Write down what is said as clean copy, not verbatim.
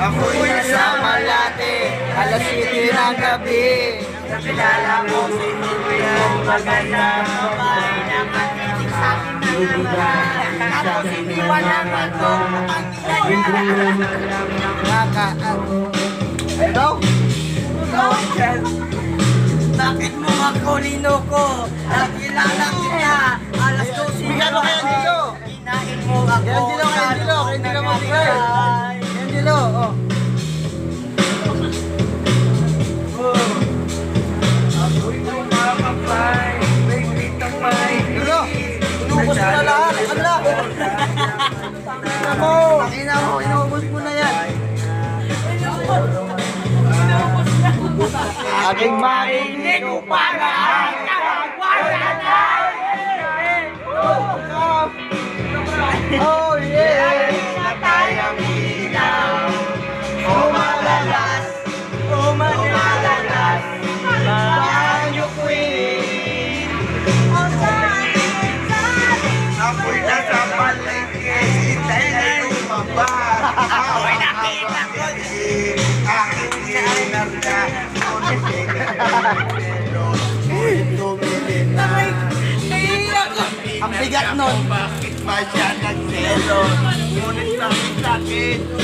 Ako'y nasa Malate, alas 7 ng gabi. Nakilala ko si Julian, magandang babae naman tinig sa akin na naman. Tapos hindi walaman ko ang ano daw? Bakit mo ako linoko? Nakilala kita, alas 12 Bigyan mo kay Angelo. Hinahin mo ako. Kay Angelo mo bigay. Kay Angelo, oh. Ako'y tumapapay, may kitang may Ano? Inubos mo na lahat. Ano lang? Pakina mo, inubos mo na yan. aking marinig upang ang wala na. Oh yeah! Na tayong ilaw, umalalas, umalalas, banyo queen. Ako'y nasa palengke, hintay na lumabas. Ako'y nakita ko din, aking sinarga. Ang bigat nun. Bakit ba siya nagselo? Ngunit sa akin